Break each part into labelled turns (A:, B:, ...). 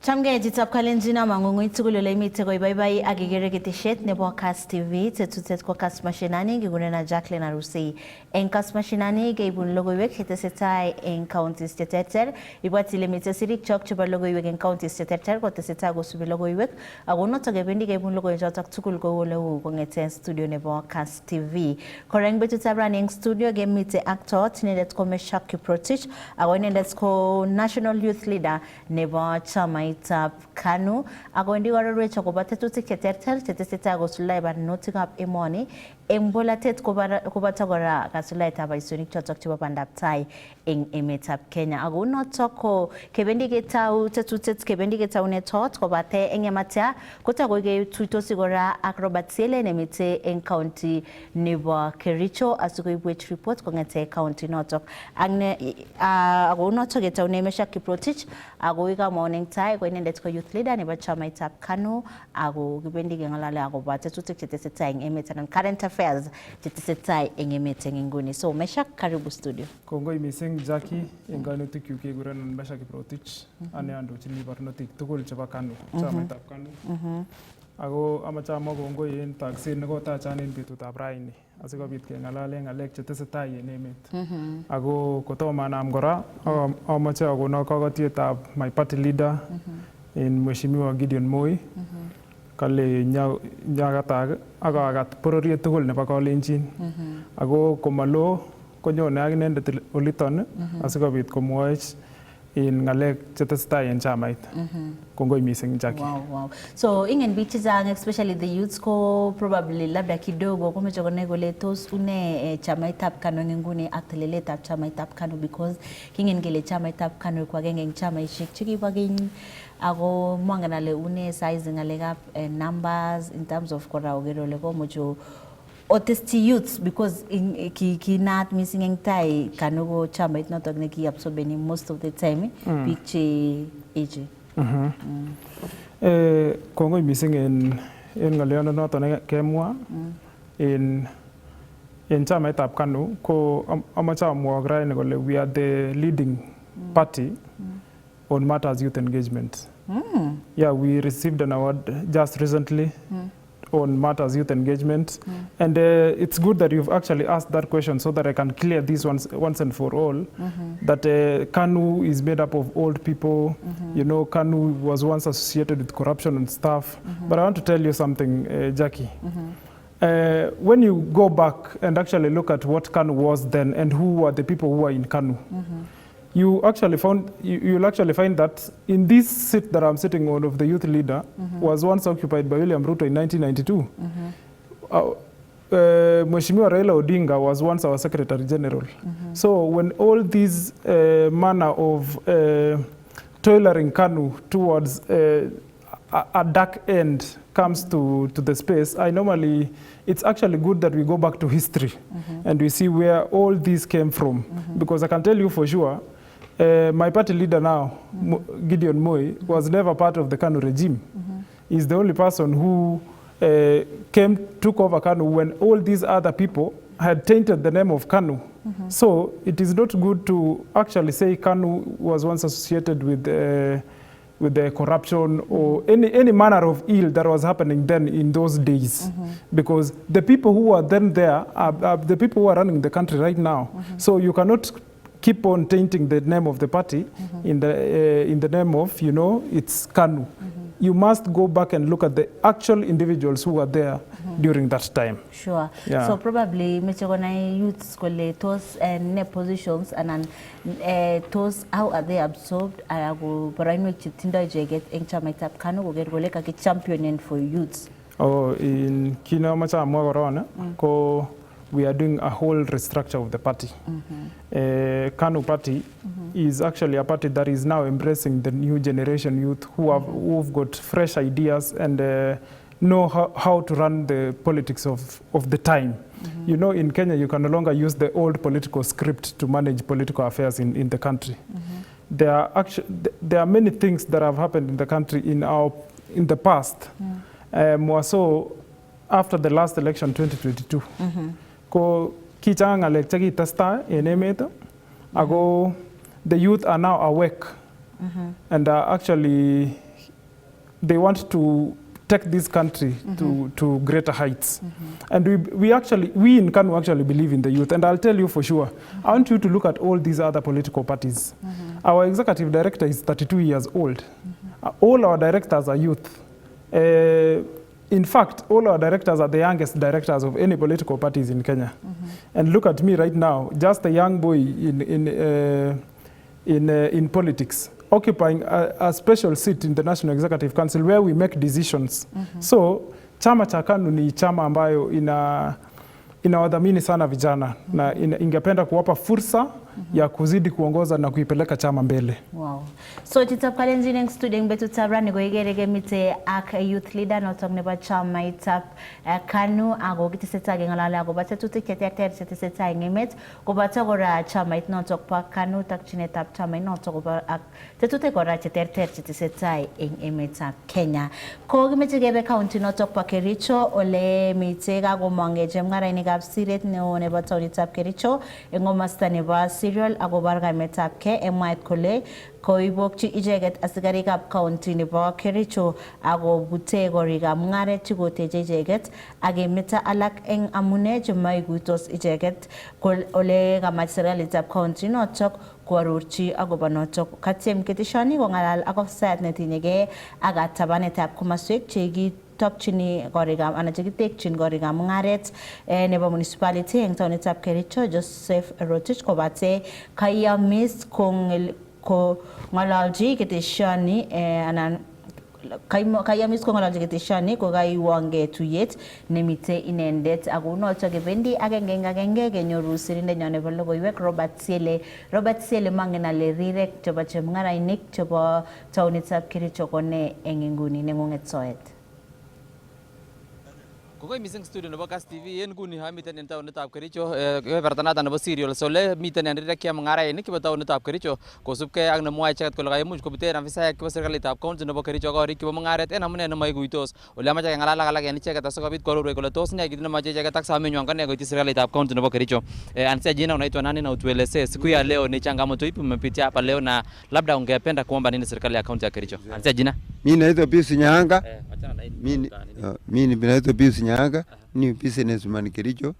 A: Chamge jitab kalenjin amang'ung'uit tugul ole imite koibaibai ak ikere ketesiet nebo Kass TV tetutet ko Kass Mashinani kikurenan Jacqueline Arusi. En Kass Mashinani keibun logoiwek chetesetai en counties cheterter. Ibwat ile mite sirikchok chebo logoiwek en counties cheterter kotesetai kosubi logoiwek ako notok kebendi keibun logoiwechotok tugul kou oleu kong'eten studio nebo Kass TV. Kora eng betutab rani eng studio kemite ak tot inendet ko Meshak Kiprotich ako inendet ko National Youth Leader nebo chamait KANU ako wendi kororwech akobo tetutik cheterter chetesetai kosuldae barnotikab emoni eng bolatet koboto kora kasuldaetab boisionik chotok chebo bandab tai eng emetab Kenya. Ako notok ko kebendi ketau tetutiet kebendi ketaune tot kobate eng yematya kotagoi ketuitosi kora ak Robert Siele nemite eng county nebo Kericho asikoibwech report kong'ete county notok. Ako notok ketaune Meshak Kiprotich ako ikamwaun eng tai ko inendet ko youth leader nebo chamaitab KANU ako kibendi keng'alale akobo tetutik chetesetai eng emet anan current affairs chetesetai eng emet eng inguni. So Meshak, karibu studio.
B: Kongoi mising Jackie, eng kainutik yu kekurenan Meshak Kiprotich, ane andochini barnotik tugul chebo KANU, chamaitab KANU. Ako amache amwa kongoi en takset nekotachan en betutab raini asikobit keng'alale ng'alek chetesetai en emet. Ako kotomo anam kora amache akono kakatietab my party leader in Mheshimiwa Gideon Moi kale nyakatak ak akat bororiet tugul nebo Kalenjin. Ako komalo konyone ak inendet oliton asikobit komwoech in ngalek chetesetai en chamait. Kongoi mising Jackie.
A: Wow. So ingen biik chechang especially the youths ko probably labda kidogo komeche konai kole tos une chamaitab KANU eng nguni ak teleletab chamaitab KANU because kingen kele chamaitab KANU ko agenge eng chamaisiek chekibo keny ako mwangen ale une size ngalekab numbers in terms of kora ogere ole komucho otesti youths because kinaat missing eng tai KANU ko chamait notok nekiabsorbeni most of the time biik che eche.
B: Kongoi missing en ng'olyondo noton kemwa en chamaitab KANU ko amache amwa raini kole we are the leading party on matters youth engagement. Yeah, we received an award just recently on matters youth engagement, and it's good that you've actually asked that question so that I can clear this once and for all. That KANU is made up of old people. You know, KANU was once associated with corruption and stuff. But I want to tell you something, Jackie. When you go back and actually look at what KANU was then and who were the people who were in KANU, you'll actually find that in this seat that I'm sitting on of the youth leader was once occupied by William Ruto in 1992. Mheshimiwa Raila Odinga was once our Secretary General. So when all these manner of tailoring KANU towards a dark end comes to the space, it's actually good that we go back to history and we see where all these came from. Because I can tell you for sure, my party leader now, Gideon Moi, was never part of the KANU regime. He's the only person who took over KANU when all these other people had tainted the name of KANU. So it is not good to actually say KANU was once associated with the corruption or any manner of ill that was happening then in those days. Because the people who are then there are the people who are running the country right now. So you cannot keep on tainting the name of the party in the name of, you know, it's KANU. You must go back and look at the actual individuals who were there during that time.
A: Sure.
B: Yeah.
A: So probably mechogona youths kole those ne positions and those how are they absorbed ayago baraino chitindo jeget eng chamaitab KANU koger kole ka championing for youths.
B: Oh, in kina macha amwa korona ko we are doing a whole restructure of the party. KANU party is actually a party that is now embracing the new generation youth who've got fresh ideas and know how to run the politics of the time. You know, in Kenya, you can no longer use the old political script to manage political affairs in the country. There are many things that have happened in the country in the past. More so after the last election 2022. Ko kichanga ngalek chekitestai en emet ako the youth are now awake and are actually they want to take this country to greater heights. And we in KANU actually believe in the youth. And I'll tell you for sure, I want you to look at all these other political parties. Our executive director is 32 years old. All our directors are youth. In fact, all our directors are the youngest directors of any political parties in Kenya. And look at me right now, just a young boy in politics, occupying a special seat in the National Executive Council where we make decisions. So chama cha KANU ni chama ambayo inawadhamini sana vijana na ingependa kuwapa fursa ya kuzidi kuongoza na kuipeleka chama mbele.
A: Wow. So chitap kalenjin student betu tabra ni goigerege mite ak youth leader notok nebo chama itap KANU ago gitiseta gengalala ago bata tutik tetek tetiseta ngemet go bata gora chama it notok pa KANU tak chinetap chama notok go ak tetutek gora teter tetiseta eng emetap Kenya. Ko gimete gebe county notok pa Kericho ole mite go mangeje ngara ni gab siret ne nebo taunitap Kericho engomasta nebo serial agobar gametap ke emait kole koibokchi ijeget asigarikab county nebo Kericho ago bute gorikab mungaret chikoteje ijeget agemeta alak eng amune chemaiguitos ijeget ole kamach serikalitab county notok koarorchi agobo notok katyem ketishoni kongalal ak ofisayat netinyege ak tabanetab komaswek chegi tokchini gorigam ana chekitekchin gorigam mungaret nebo municipality eng taonitab Kericho Joseph Rotich kobate kayamis ko ngalalji keteshoni anan kayamis ko ngalalji keteshoni ko kaiwange tuyet nemite inendet ako notok kebendi agenge kenyoru sirindenyo nebo logoiwek Robert Siele mangenale rirek chebo chemngarainik chebo taonitab Kericho kone eng inguni nengunget soet.
C: Kogoi missing studio nebo Kass TV en kuni ha miten en taonitab Kericho kebertanata nebo serial sole miten en rirek ya mungarainik chebo taonitab Kericho kosubkei ak nemwoe icheket kole kaimuch kobuten afisaek chebo serikalitab county nebo Kericho korik chebo mungaret en amune nemaiguitos ole amache kengalal ak alak en icheket asikobit koarorwech kole tos ne kit nemache icheket ak samenywan kane koityi serikalitab county nebo Kericho. Ansia jina unaitwa nani na utuelezee siku ya leo ni changamoto ipi mmepitia hapa leo na labda ungependa kuomba nini serikali ya county ya Kericho? Ansia jina.
D: Mimi naitwa Pius Nyanga. Mimi naitwa Pius Nyanga, ni businessman Kericho.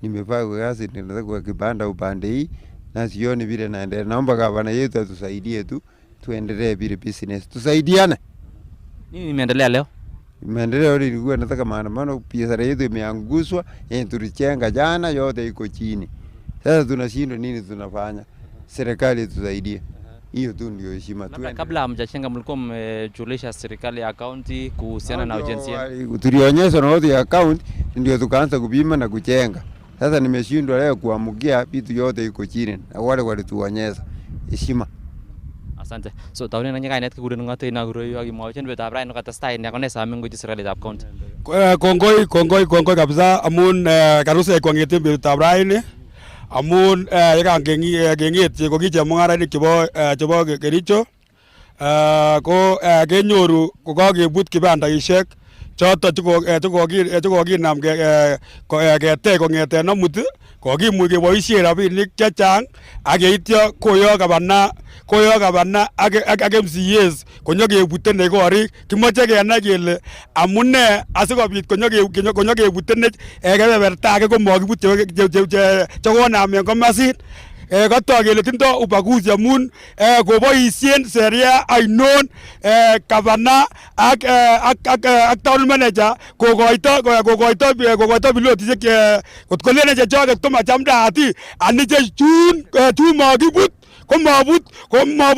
D: Nimevaa kazi ninataka kwa kibanda upande hii na sioni vile naendelea. Naomba gavana yetu atusaidie tu tuendelee vile business. Tusaidiane.
C: Nini imeendelea leo?
D: Imeendelea leo ilikuwa nataka maandamano, biashara yetu imeanguswa, tulichenga jana yote iko chini. Sasa tunashindwa nini tunafanya? Serikali tusaidie. Hiyo tu ndio heshima tu.
C: Kabla hamjachenga mlikuwa mmejulisha serikali ya county kuhusiana na urgency.
D: Tulionyesha na wote ya county ndio tukaanza kupima na kuchenga. Sasa nimeshindwa leo kuamukia vitu yote iko chini na wale walituonyesha heshima.
C: Asante. So tauni nanya kainet kiguren ngote inaguro akimwochen betab raino katestai ne kone samen gochi serikalitab county.
E: Kongoi kabisa amun karuse kwangete betab raino amun yekan kenget kokiche mungarainik chebo Kericho ko kenyoru kokakebut kibandaishek choto chekokinam ketech kongeten amut kokimuch keboisien rabinik chechang ak yeityo koyo gavana ak MCAs konyokebuten korik. Kimoche kenai kele amune asikobit konyokebuten kebeberta age komokibut chekonamen komasit. Katok kele tindo ubaguzi amun koboisien sheria ainon gavana ak town manager kokoito pilotisiek kotkolene chechoket komachamdaat aniche chun makibut komabut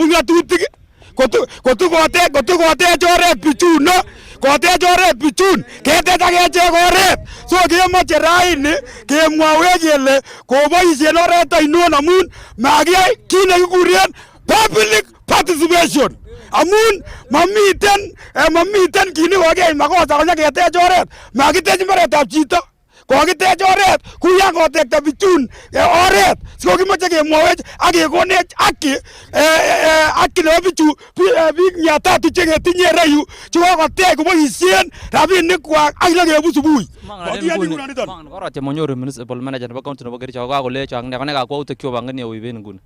E: ngatutik kotukotech oret bichun kotech oret bichun ketech akechek oret. So kemoche raini kemwawech kele koboisien oret ainon amun makiyai kit nekikuren public participation amun mamiten kit nekokiyai makosa konyaketech oret. Makitech mbaretab chito kokitech oret kuyan kotekta bichun oret. So kimoche kemwawech ak kekonech aki nebo bichu biik 300 cheketinye reyu chekokotech koboisien rabinikwak ak lekebut subui.
C: Koroche monyoru municipal manager nebo county nebo Kericho kakolecho ak nekone kakwautik chobangani oiben nguni.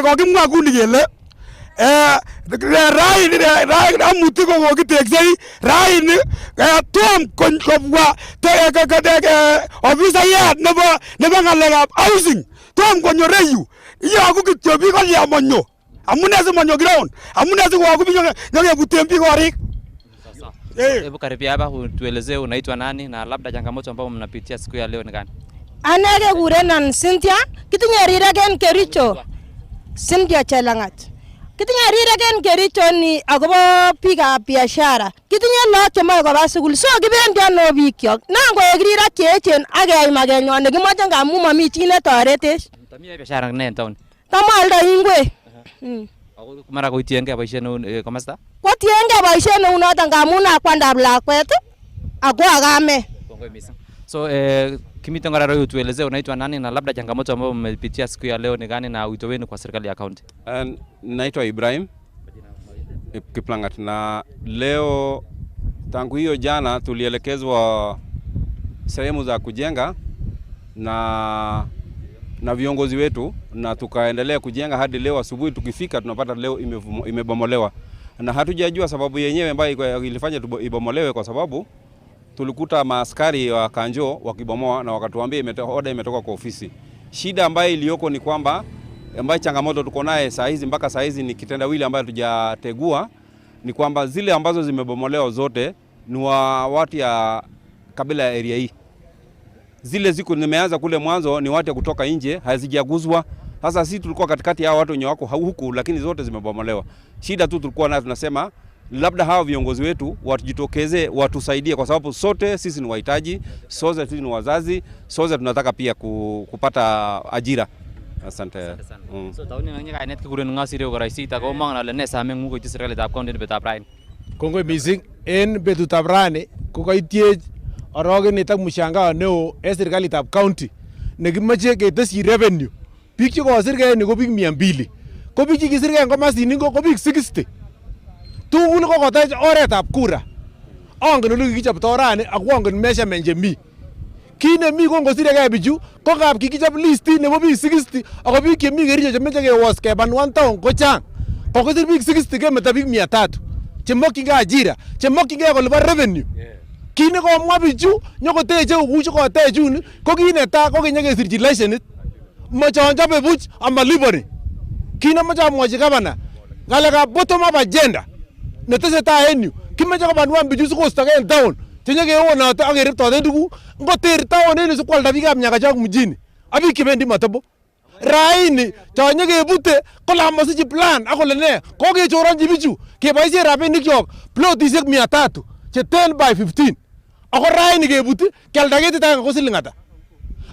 E: Kokimwa kuni kele raini amuti ko kokiteksei raini tom kobwa ofisayat nebo ng'alekab housing tom konyor yu iyoku kityo biik olyamonyo amune simonyo ground amune sikowaku biik nyokebuten biik korik.
C: Hebu karibia hapa tuelezee unaitwa nani na labda changamoto ambayo mnapitia siku ya leo ni gani?
F: Anege kurenan Cynthia, kitinye riregen Kericho. Cynthia Chelangat. Kitinye riregen Kericho ni agobo biikab biashara. Kitinye lagok chemoe koba sukul. So kibendi ano bikyok. Nango rirak cheechen ak keimagenyon nekimoche ngamun momi chi netoretech.
C: Tamie biashara ne en town?
F: Tamaldo ingwek.
C: Ako mara koitiengei boisiet neu komasta?
F: Kotiengei boisiet neu noton ngamun akwandab lakwet ako akame.
C: Kongoi missing. So kimiten kora roho tuelezee unaitwa nani na labda changamoto ambayo mmepitia siku ya leo ni gani na wito wenu kwa serikali ya kaunti?
G: Naitwa Ibrahim Kiplangat na leo tangu hiyo jana tulielekezwa sehemu za kujenga na viongozi wetu na tukaendelea kujenga hadi leo asubuhi. Tukifika tunapata leo imebomolewa na hatujajua sababu yenyewe ambayo ilifanya ibomolewe, kwa sababu tulikuta maaskari wa Kanjo wakibomoa na wakatuambia oda imetoka kwa ofisi. Shida ambayo iliyoko ni kwamba changamoto tuko naye saa hizi mpaka saa hizi ni kitendawili ambayo tujategua, ni kwamba zile ambazo zimebomolewa zote ni wa watu ya kabila ya area hii. Zile ziko nimeanza kule mwanzo ni watu kutoka nje hazijaguzwa. Sasa sisi tulikuwa katikati ya watu wenye wako huku, lakini zote zimebomolewa. Shida tu tulikuwa nayo, tunasema labda hao viongozi wetu watujitokeze watusaidie, kwa sababu sote sisi ni wahitaji, sote sisi ni wazazi, sote tunataka pia kupata ajira. Asante.
C: So tauni nanya kainet kikuren ngasire ko raisita ko mang na ne same ngu ko serikalitab county betab rain.
H: Kongoi missing en betutab rani ko kaitiech orogenet ak mushangao neo en serikalitab county nekimoche ketesyi revenue. Biik chekosirgei ni ko biik 200. Ko biik chekisirgei komasini ko biik 60. Tugul ko kotech oretab kura. Angen ole kikichopto rani ak angen measurement chemi. Kit nemi ko ngosiregei bichu ko kap kikichop list nebo biik 60 ako biik chemi Kericho chemeche kewos keban one town ko chang. Kokisir biik 60 kemeto biik 300 chemokyingei ajira, chemokyingei kolipan revenue. Kit nekomwa bichu nyokoteche kuchu kotechun ko kit netai ko kinyekesirchi licenit. Machon chobe buch amaliponi. Kit nemoche amwochi gavana ngalekab bottom up agenda netesetai en yu kimeche kobanwan bichu sikostogei en town chenyekeonote ak keriptoten tuguk ngoter town en yu sikwalda biikab Nyakachok mjini ak biik chebendi Matobo. Raini chonyekebute kole amasichi plan ak kole ne kokechoronchi bichu keboisien rabinikyok plotisiek 300 che 10 by 15 ako raini kebuti kialda ketit agenge ko siling ata.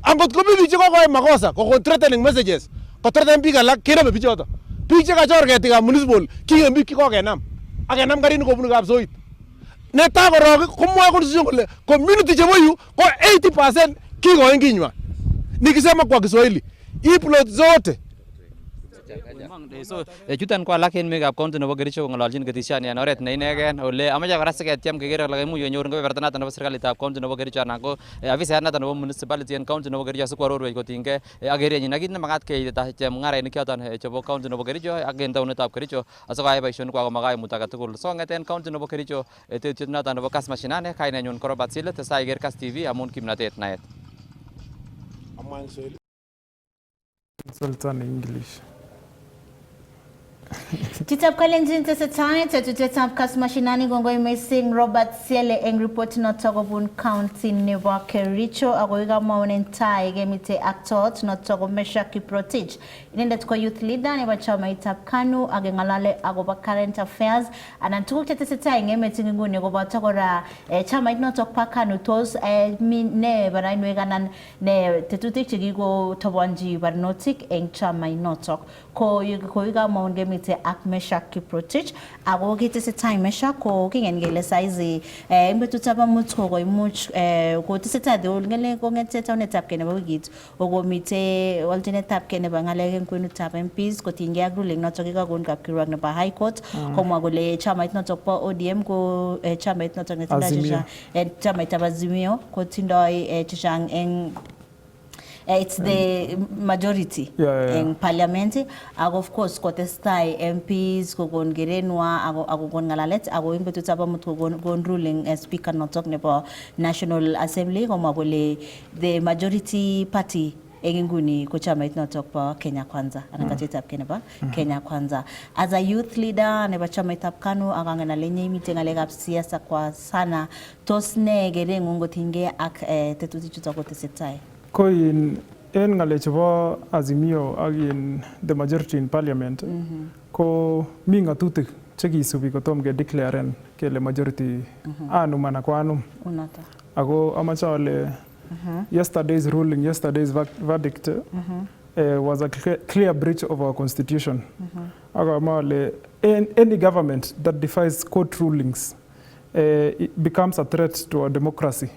H: Angot ko biik chekokoe makosa kokon threatening messages kothreaten biik alak kenome bichoto. Biik chekachor ketikab municipal kigen biik chikokenam ak kenam karini kobunu kapsoit. Netai korok komwoe constitution kole community chebo yu ko 80% kikoen kinywa. Nikisema kwa Kiswahili hii plot zote.
C: So chuton ko alak en mekab county nebo Kericho kong'ololjin ketisiani en oret ne inegen ole amache kora siketiam keker kole imuch kenyor kebeberta noton nebo serikalitab county nebo Kericho anan ko afisayat noton nebo municipality en county nebo Kericho sikwarorwech kotinygei ak kerenyin ak kit nemakat keita chemung'arainik choton chebo county nebo Kericho ak en taunetab Kericho asikoyai boisionikwak komakaimuut agetugul. So ng'eten county nebo Kericho tetutiet noton nebo Kass Mashinani, kainenyun ko Robert Sile, tesai iker Kass TV amun kimnatet naet.
B: Sultan English.
A: Chitab Kalenjin tesetai tetutietab Kass Mashinani kongoi missing Robert Siele eng report noto kobun county nebo Kericho ako ikamwaunen tai kemite actor noto ko Mesha Kiprotich. Inendet ko youth leader nebo chamaitab KANU ak ngalale akobo current affairs anan tuguk chetesetai eng emet nguni koboto kora chamait noto pa KANU tos ne barainwek anan ne tetutik chekikotobonji barnotik eng chamait noto ko ikamwaun kemite ak Mesha Kiprotich ako kitesetai Mesha ko kingen kele saizi eng betutab amut ko koimuch kotesetai ngele kongete taunetab kei nebo wikit okomite walchinetab kei nebo ngalek eng kwenutab MPs kotinygei ak ruling noto kikakon kapkirwok nebo High Court komwa kole chamait noto po ODM ko chamait noto netindoi chamaitab Azimio kotindoi chechang eng It's the majority in parliament. And of course, kotestai MPs kogon gerenwa agogon ngalalet ago impetu taba mut kogon ruling speaker not talking about National Assembly komagole the majority party enginguni kuchama itnotok pa Kenya Kwanza anakatita Kenya ba Kenya Kwanza as a youth leader ne bachama itap kanu agangana lenye mitengalega siasa kwa sana tosne gere ngungo tinge ak tetuti chutako tesetai
B: ko in en ngale chebo Azimio agin the majority in parliament ko mi ngatutik chekisubi kotom ke declaren kele majority anu mana kwanu
A: unata
B: ago amachale yesterday's ruling, yesterday's verdict was a clear breach of our constitution. Any government that defies court rulings it becomes a threat to our democracy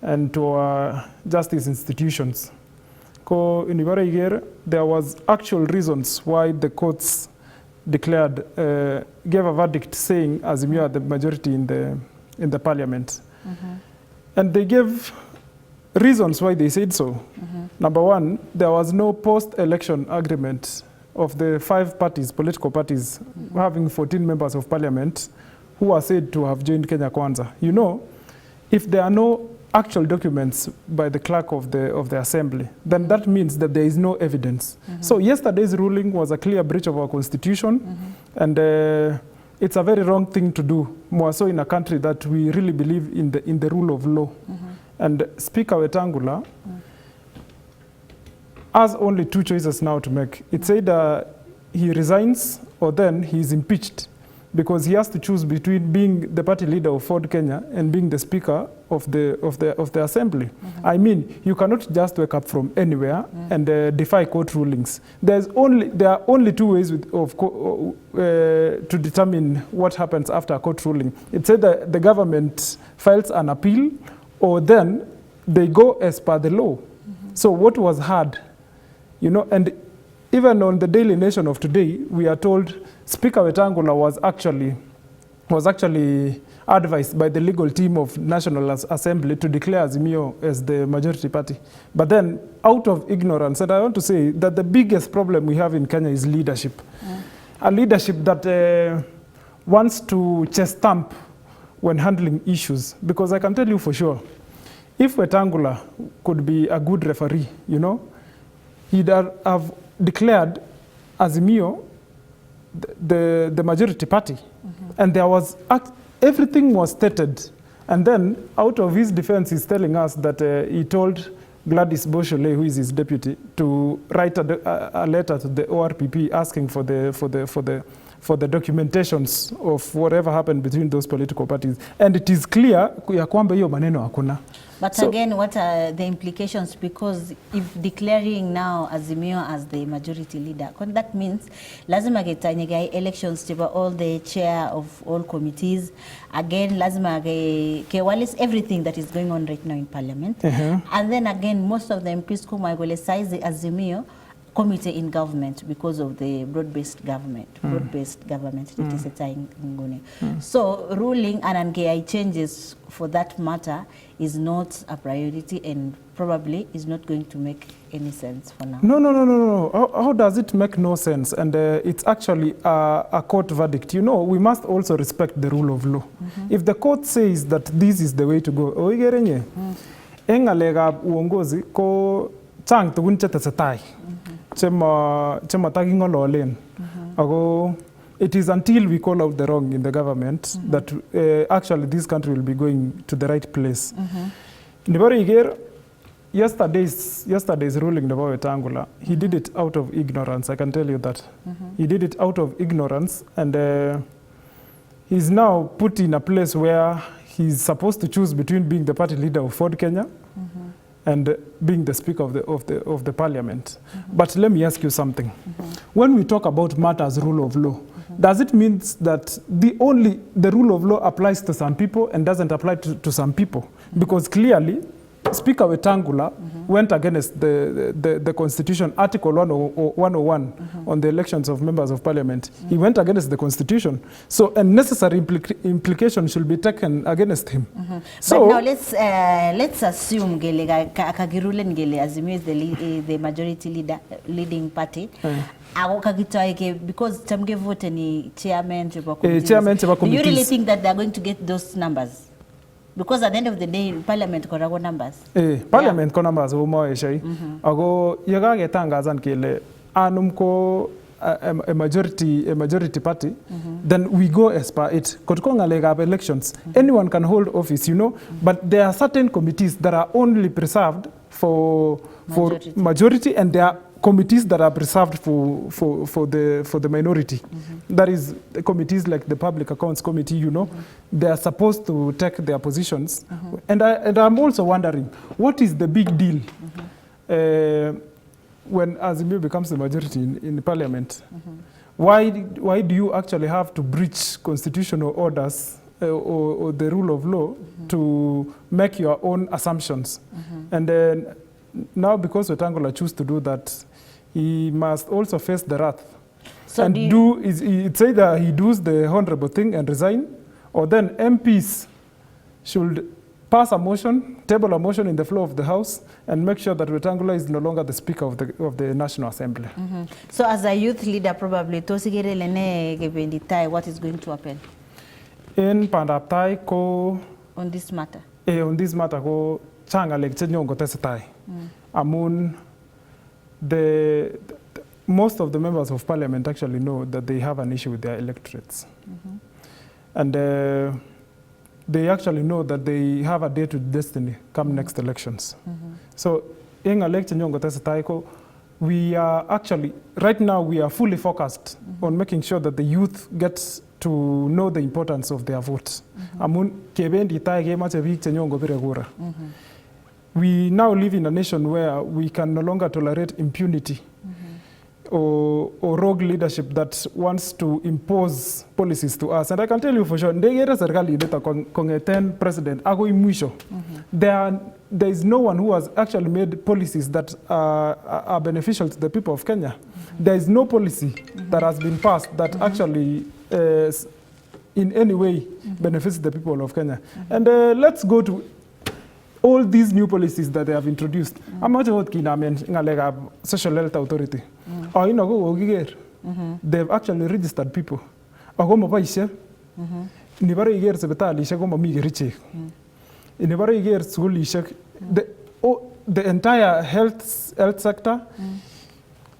B: and to our justice institutions. In there was actual reasons why the courts declared, gave a verdict saying Azimio are the majority in the parliament. And they gave reasons why they said so. Number one, there was no post-election agreement of the 5 parties, political parties, having 14 members of parliament who are said to have joined Kenya Kwanza. You know, if there are no actual documents by the clerk of the assembly, then that means that there is no evidence. So yesterday's ruling was a clear breach of our constitution, and it's a very wrong thing to do, more so in a country that we really believe in the rule of law. And Speaker Wetangula has only 2 choices now to make. It's either he resigns or then he is impeached, because he has to choose between being the party leader of Ford Kenya and being the speaker of the assembly. I mean, you cannot just wake up from anywhere and defy court rulings. There are only 2 ways to determine what happens after a court ruling. It's either the government files an appeal, or then they go as per the law. So what was heard, you know, and even on the Daily Nation of today, we are told Speaker Wetangula was actually advised by the legal team of National Assembly to declare Azimio as the majority party. But then, out of ignorance, and I want to say that the biggest problem we have in Kenya is leadership. A leadership that wants to chest thump when handling issues, because I can tell you for sure, if Wetangula could be a good referee, you know, he'd have declared Azimio the majority party, and there was everything was stated, and then out of his defense, he's telling us that he told Gladys Boshole, who is his deputy, to write a letter to the ORPP asking for the documentations of whatever happened between those political parties. And it is clear ya kwamba hiyo maneno hakuna.
A: But so, again, what are the implications? Because if declaring now Azimio as the majority leader, that means lazima getanyega elections to all the chair of all committees. Again, lazima ke everything that is going on right now in parliament. And then again, most of the MPs kuma size the Azimio committee in government because of the broad-based government. So ruling and NKI changes for that matter is not a priority and probably is not going to make any sense for now.
B: No. How does it make no sense? And it's actually a court verdict. You know, we must also respect the rule of law. If the court says that this is the way to go, engalega uongozi ko chang tugun chetesetai. Chema taking all in. It is until we call out the wrong in the government that actually this country will be going to the right place. Yesterday's ruling about Wetangula, he did it out of ignorance, I can tell you that. He did it out of ignorance, and he's now put in a place where he's supposed to choose between being the party leader of Ford Kenya and being the speaker of the parliament. But let me ask you something. When we talk about matters rule of law, does it mean that the rule of law applies to some people and doesn't apply to some people? Because clearly, Speaker Wetangula went against the Constitution, Article 101 on the elections of members of parliament. He went against the Constitution. So a necessary implication should be taken against him. So
A: but now let's assume Kagirule Ngele Azimio is the majority leading party. Because Chamge vote any chairman, do you really think that they're going to get those numbers? Because at the end of the day, Parliament korago numbers.
B: Parliament ko numbers umo eshai. Ago yaga getangazan kele anumko a majority party, then we go as per it. Kotkonga lega elections. Anyone can hold office, you know, but there are certain committees that are only preserved for majority, and there are committees that are preserved for the minority. That is committees like the Public Accounts Committee, you know, they are supposed to take their positions. And I'm also wondering, what is the big deal when Azimio becomes the majority in Parliament? Why do you actually have to breach constitutional orders or the rule of law to make your own assumptions? And then now, because Wetangula choose to do that, he must also face the wrath. So and it's either he does the honorable thing and resign, or then MPs should pass a motion, table a motion in the floor of the House, and make sure that Wetangula is no longer the Speaker of the National Assembly.
A: So as a youth leader, probably, what is going to happen?
B: In Pandaptai, ko
A: on this matter?
B: On this matter, ko changa lek chenyongo tesetai. Amun, most of the members of parliament actually know that they have an issue with their electorates. And they actually know that they have a day to destiny come next elections. So, in election nyongo tesetaiko, we are actually, right now we are fully focused on making sure that the youth gets to know the importance of their vote. Amun kebendi tai gemache biik chenyongo bire kura. We now live in a nation where we can no longer tolerate impunity or rogue leadership that wants to impose policies to us. And I can tell you for sure, president, there is no one who has actually made policies that are beneficial to the people of Kenya. There is no policy that has been passed that actually in any way benefits the people of Kenya. And let's go to all these new policies that they have introduced. I'm not sure what social health authority. They've actually registered people. The entire health sector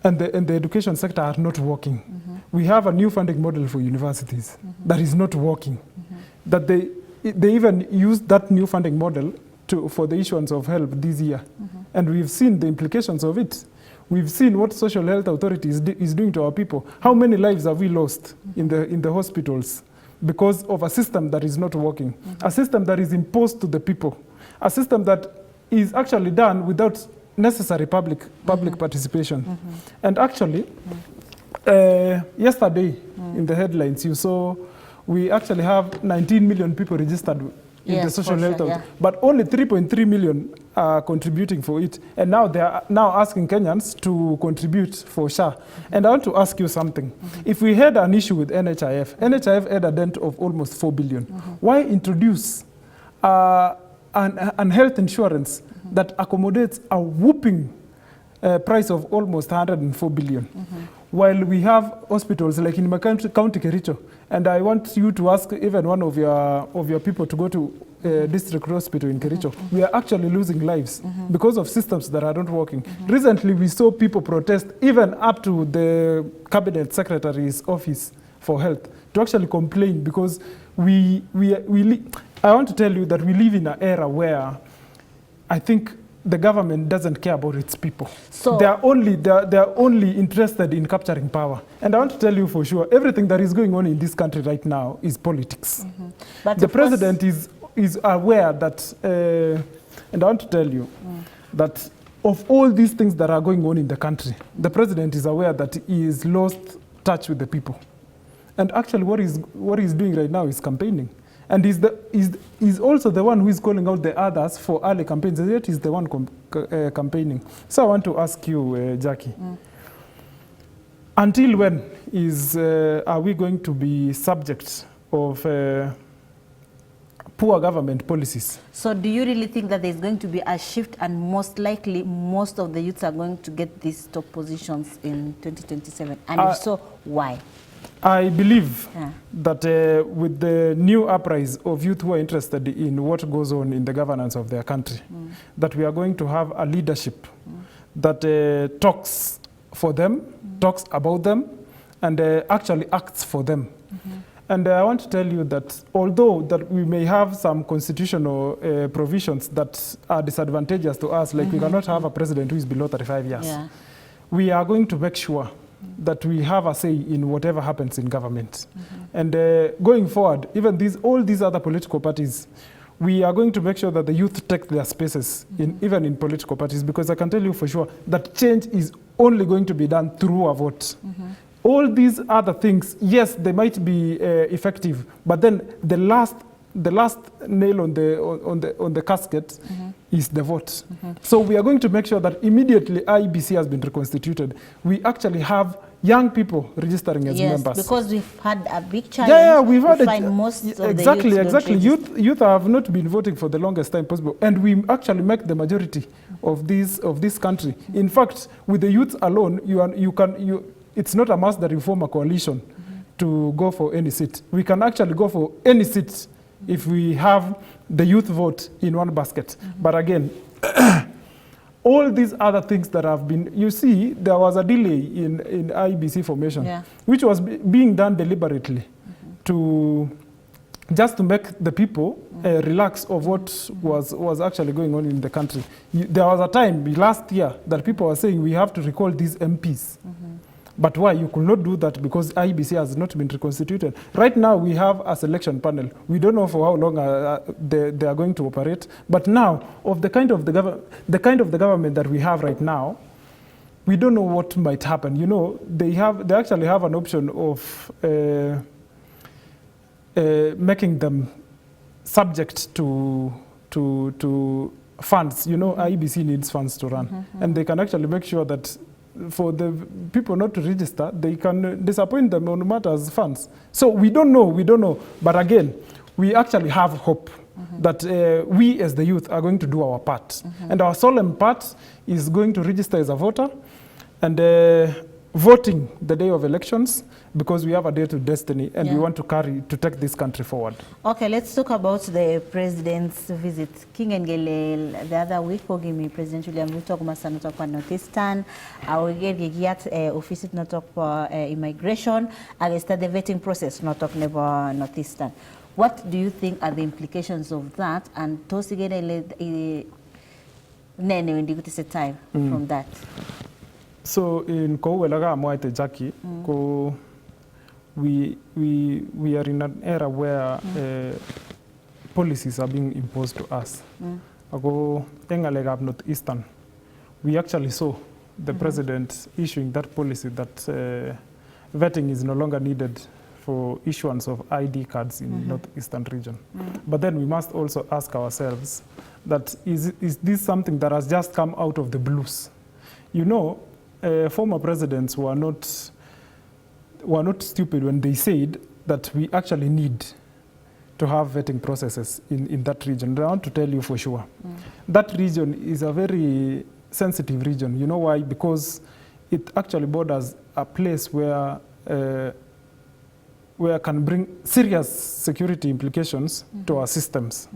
B: and the education sector are not working. We have a new funding model for universities that is not working. That they even used that new funding model for the issuance of help this year. And we've seen the implications of it. We've seen what social health authority is doing to our people. How many lives have we lost in the hospitals because of a system that is not working? A system that is imposed to the people. A system that is actually done without necessary public participation. And actually, yesterday in the headlines, you saw we actually have 19 million people registered in the social health, but only 3.3 million are contributing for it. And now they are now asking Kenyans to contribute for SHA. And I want to ask you something. If we had an issue with NHIF had a dent of almost 4 billion. Why introduce an health insurance that accommodates a whooping price of almost 104 billion? While we have hospitals like in my County Kericho, and I want you to ask even one of your people to go to district hospital in Kericho, we are actually losing lives because of systems that are not working. Recently, we saw people protest even up to the cabinet secretary's office for health to actually complain because I want to tell you that we live in an era where I think the government doesn't care about its people. So they are only interested in capturing power. And I want to tell you for sure, everything that is going on in this country right now is politics. But the president is aware that, and I want to tell you that of all these things that are going on in the country, the president is aware that he has lost touch with the people. And actually what he's doing right now is campaigning. And is also the one who is calling out the others for early campaigns, and yet he's the one campaigning. So I want to ask you, Jackie, until when are we going to be subject of poor government policies?
A: So do you really think that there's going to be a shift, and most likely most of the youths are going to get these top positions in 2027? And if so, why?
B: I believe that with the new uprise of youth who are interested in what goes on in the governance of their country, that we are going to have a leadership that talks for them, talks about them, and actually acts for them. And I want to tell you that although that we may have some constitutional provisions that are disadvantageous to us, like we cannot have a president who is below 35 years, we are going to make sure that we have a say in whatever happens in government. And going forward, even all these other political parties, we are going to make sure that the youth take their spaces, even in political parties, because I can tell you for sure that change is only going to be done through a vote. All these other things, yes, they might be effective, but then the last nail on the casket is the vote. So we are going to make sure that immediately IEBC has been reconstituted, we actually have young people registering as members.
A: Because we've had a big challenge.
B: We've had
A: exactly.
B: Youth have not been voting for the longest time possible, and we actually make the majority of this country. In fact, with the youth alone, it's not a must that you form a coalition to go for any seat. We can actually go for any seat if we have the youth vote in one basket. But again, all these other things that have been, you see, there was a delay in IEBC formation, which was being done deliberately just to make the people relax of what was actually going on in the country. There was a time last year that people were saying we have to recall these MPs. But why? You could not do that because IEBC has not been reconstituted. Right now, we have a selection panel. We don't know for how long they are going to operate. But now, of the kind of the government that we have right now, we don't know what might happen. You know, they actually have an option of making them subject to funds. You know, IEBC needs funds to run, and they can actually make sure that for the people not to register, they can disappoint them on matters funds. So we don't know. But again, we actually have hope that we as the youth are going to do our part. And our solemn part is going to register as a voter and voting the day of elections, because we have a day to destiny and we want to take this country forward. Okay,
A: let's talk about the president's visit. King Ngele the other week, President William Ruto kumasana kwa Northeastern, awegeriat office not talk for immigration, against the vetting process not talk about Northeastern. What do you think are the implications of that, and tosigene nene when you take time from that?
B: So in Kowelaga Moite Jackie, we are in an era where policies are being imposed to us. Ago Engalega Northeastern, we actually saw the president issuing that policy that vetting is no longer needed for issuance of ID cards in Northeastern region. But then we must also ask ourselves that is this something that has just come out of the blues? You know, former presidents were not stupid when they said that we actually need to have vetting processes in that region. I want to tell you for sure. That region is a very sensitive region. You know why? Because it actually borders a place where can bring serious security implications to our systems.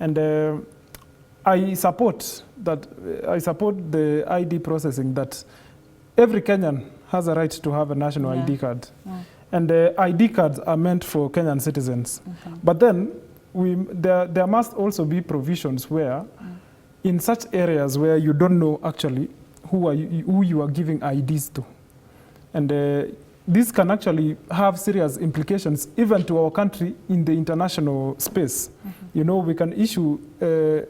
B: And I support the ID processing, that every Kenyan has a right to have a national ID card. And ID cards are meant for Kenyan citizens. But then there must also be provisions where in such areas where you don't know actually who you are giving IDs to. And this can actually have serious implications even to our country in the international space. You know, we can issue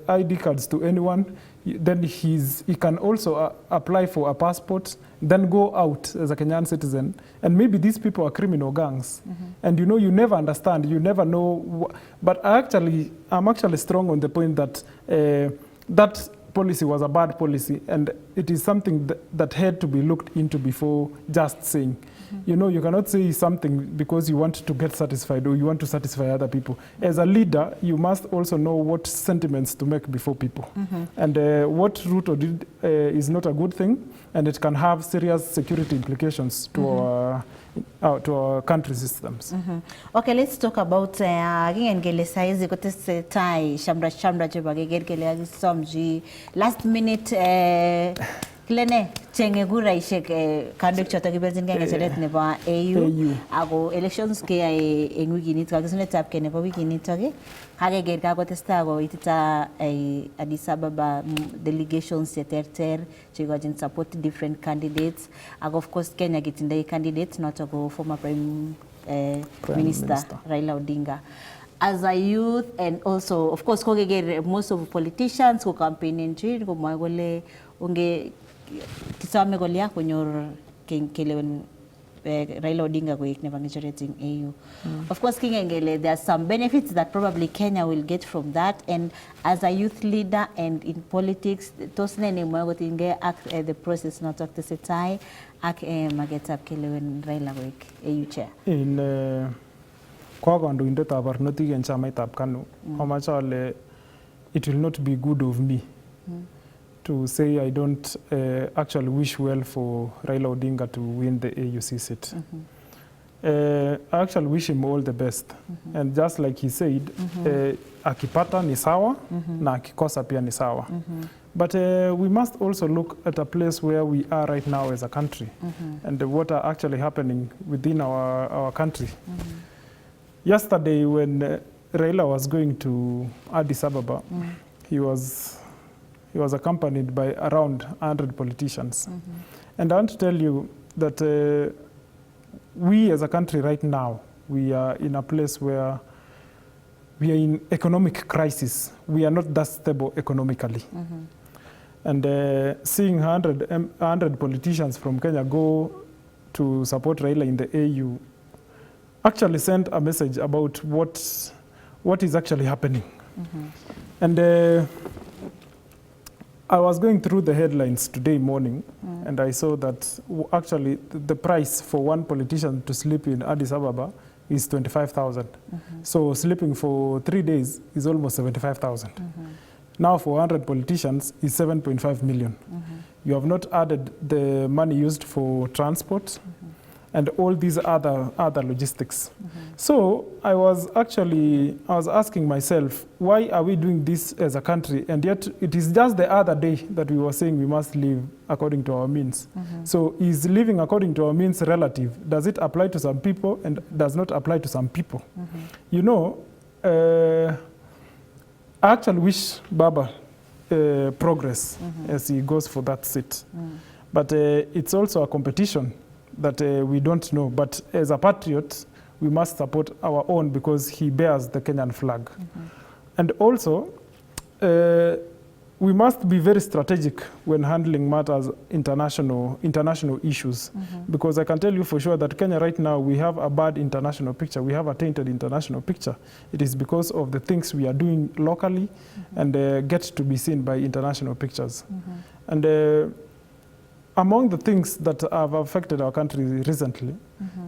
B: ID cards to anyone, then he can also apply for a passport, then go out as a Kenyan citizen, and maybe these people are criminal gangs. And you know, you never understand, you never know. But I'm actually strong on the point that that policy was a bad policy, and it is something that had to be looked into before just saying. You know, you cannot say something because you want to get satisfied or you want to satisfy other people. As a leader, you must also know what sentiments to make before people. And what Ruto did is not a good thing, and it can have serious security implications to our country systems.
A: Okay, let's talk about ngele saizi kote tai shamra cheba gele somji last minute Klene chenge gura ishek kanduk chota kibelzin kenge cheret nebo AU ako elections ke eng wiki nito kakisunet ab ke nebo wiki nito ke kage ger ka kotesta ko itita Addis Ababa delegations terter chigojin support different candidates ako of course Kenya getindai candidates not ako former Prime Minister Raila Odinga. As a youth, and also of course most of the politicians who campaign in Chile ko magole unge kisame golia kunyor kelewen Raila Odinga ko ik never generating AU. Of course kingengele there are some benefits that probably Kenya will get from that, and as a youth leader and in politics tosne ne mo gotinge act the process not talk to setai ak mageta kelewen Raila ko ik AU chair
B: in kwa kandoindet ab barnotik en chamaitab KANU amache ale it will not be good of me to say I don't actually wish well for Raila Odinga to win the AUC seat. I actually wish him all the best. And just like he said, akipata ni sawa, na akikosa pia ni sawa. But we must also look at a place where we are right now as a country and what are actually happening within our country. Yesterday when Raila was going to Addis Ababa, he was accompanied by around 100 politicians. And I want to tell you that we as a country right now, we are in a place where we are in economic crisis. We are not that stable economically. And seeing 100 politicians from Kenya go to support Raila in the AU actually sent a message about what is actually happening. And I was going through the headlines today morning, and I saw that actually the price for one politician to sleep in Addis Ababa is 25,000. So sleeping for 3 days is almost 75,000. Now for 100 politicians is 7.5 million. You have not added the money used for transport and all these other logistics. So I was asking myself, why are we doing this as a country? And yet it is just the other day that we were saying we must live according to our means. So is living according to our means relative? Does it apply to some people and does not apply to some people? You know, I actually wish Baba progress as he goes for that seat. But it's also a competition that we don't know. But as a patriot, we must support our own because he bears the Kenyan flag. And also, we must be very strategic when handling matters, international issues. Because I can tell you for sure that Kenya right now, we have a bad international picture. We have a tainted international picture. It is because of the things we are doing locally and get to be seen by international pictures. And among the things that have affected our country recently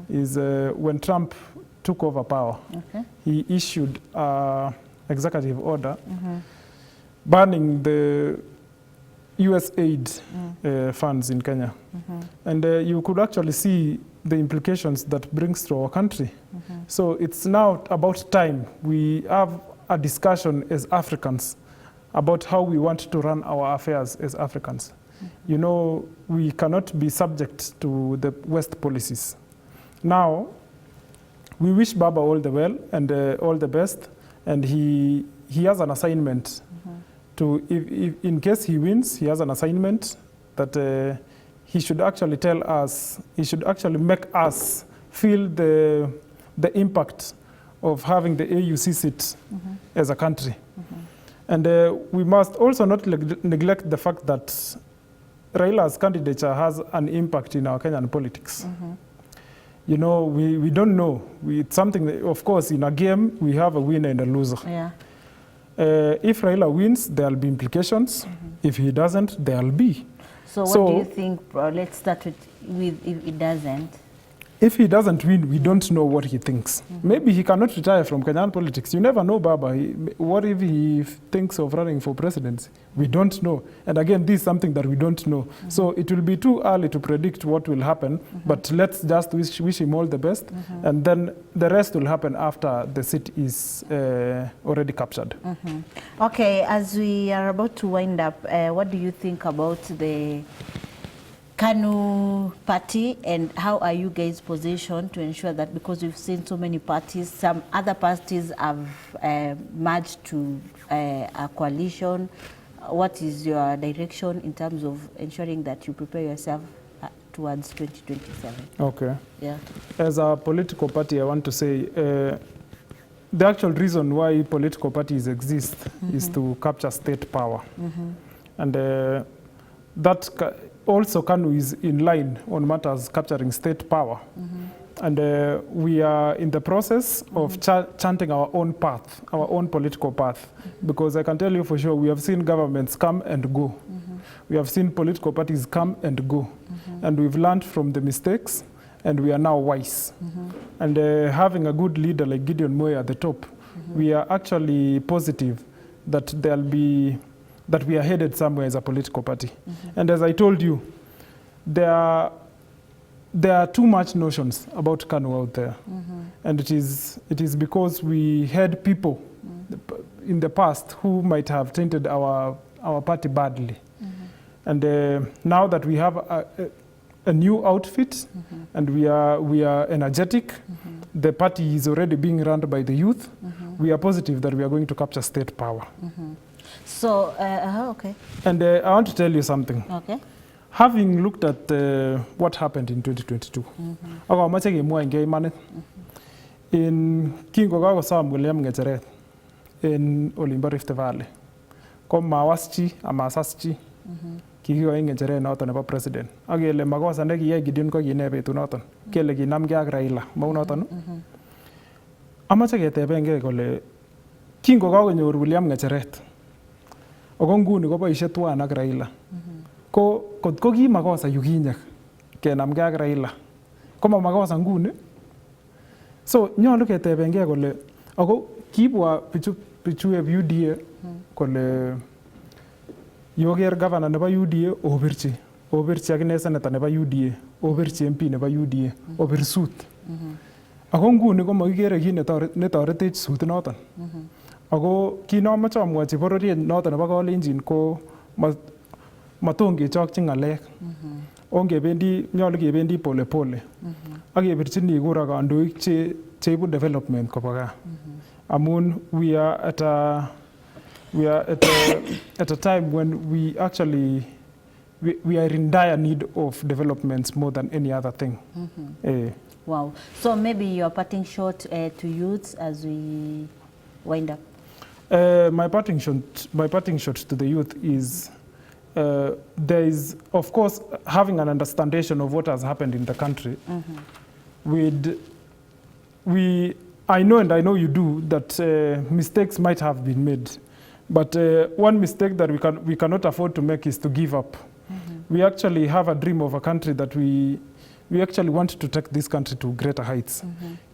B: is when Trump took over power, he issued an executive order banning the US aid funds in Kenya. And you could actually see the implications that brings to our country. So it's now about time we have a discussion as Africans about how we want to run our affairs as Africans. You know, we cannot be subject to the West policies. Now, we wish Baba all the well and all the best, and he has an assignment to, if in case he wins, he has an assignment that he should actually tell us, he should actually make us feel the impact of having the AUC seat as a country. And we must also not neglect the fact that Raila's candidature has an impact in our Kenyan politics. You know, we don't know. It's something that, of course, in a game, we have a winner and a loser.
A: Yeah.
B: If Raila wins, there'll be implications. If he doesn't, there'll be.
A: So what do you think, let's start with if it doesn't?
B: If he doesn't win, we don't know what he thinks. Maybe he cannot retire from Kenyan politics. You never know, Baba. What if he thinks of running for presidency? We don't know. And again, this is something that we don't know. So it will be too early to predict what will happen, but let's just wish him all the best. And then the rest will happen after the seat is already captured.
A: Okay, as we are about to wind up, what do you think about the KANU party, and how are you guys positioned to ensure that, because we've seen so many parties, some other parties have merged to a coalition. What is your direction in terms of ensuring that you prepare yourself towards 2027?
B: Okay.
A: Yeah.
B: As a political party, I want to say the actual reason why political parties exist is to capture state power. And that also KANU is in line on matters capturing state power. And we are in the process of chanting our own path, our own political path. Because I can tell you for sure, we have seen governments come and go. We have seen political parties come and go. And we've learned from the mistakes, and we are now wise. And having a good leader like Gideon Moi at the top, we are actually positive that that we are headed somewhere as a political party. And as I told you, there are too much notions about KANU out there. And it is because we had people in the past who might have tainted our party badly. And now that we have a new outfit and we are energetic, the party is already being run by the youth, we are positive that we are going to capture state power.
A: So, okay.
B: And I want to tell you something.
A: Okay.
B: Having looked at what happened in 2022, in Kingo Sam William Geteret in Olimba Rift Valley, come Mawaschi, Amasaschi, Kiko Ingere not an president. Agile Magos and Egi Gideon Kogi Nebe to Norton, Kelegi Namgag Raila, Maunoton. Amachagete Benge Gole Kingo Gagan William Geteret. Ogongu ni ko boishe tuan ak Raila. Ko ki makosa yukinyak kenamge ak Raila. Ko ma makosa nguni. So nyolu ketebengei kole ako kibwa bichu eb UDA kole yoker governor nebo UDA obirchi akine senator nebo UDA, obirchi MP nebo UDA, obir suit. Ako nguni ko makikere kit netoretech suit noton. Ako kinomoche amwochi bororiet noton nebo Kalenjin ko matongechokchi ng'alek. Nyolu kebendi pole pole. Ak kebirchini kura kandoik cheibu development kobwa gaa. Amun we are at a time when we actually we are in dire need of developments more than any other thing.
A: Wow. So maybe you're parting shot to youths as we wind up.
B: My parting shot to the youth is there is, of course, having an understanding of what has happened in the country. I know, and I know you do, that mistakes might have been made. But one mistake that we cannot afford to make is to give up. We actually have a dream of a country that we actually want to take this country to greater heights.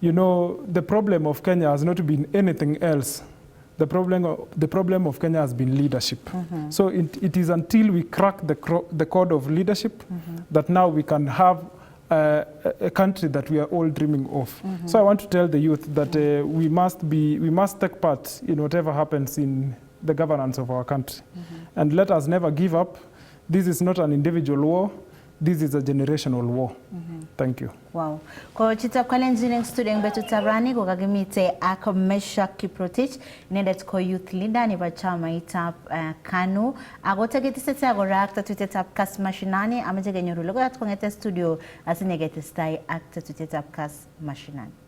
B: You know, the problem of Kenya has not been anything else. The problem of Kenya has been leadership. So it is until we crack the code of leadership that now we can have a country that we are all dreaming of. So I want to tell the youth that we must take part in whatever happens in the governance of our country. And let us never give up. This is not an individual war. this is a generational war. Thank you.
A: Wow. Ko chitab kalenjin student betu tabrani ko kagimite ak Mesha Kiprotich inendet ko youth leader nebo chama itab KANU agotegetiseta gorak tatutetab Kass Mashinani amaje genyoru logoyat kongete studio asinegetestai ak tatutetab Kass Mashinani.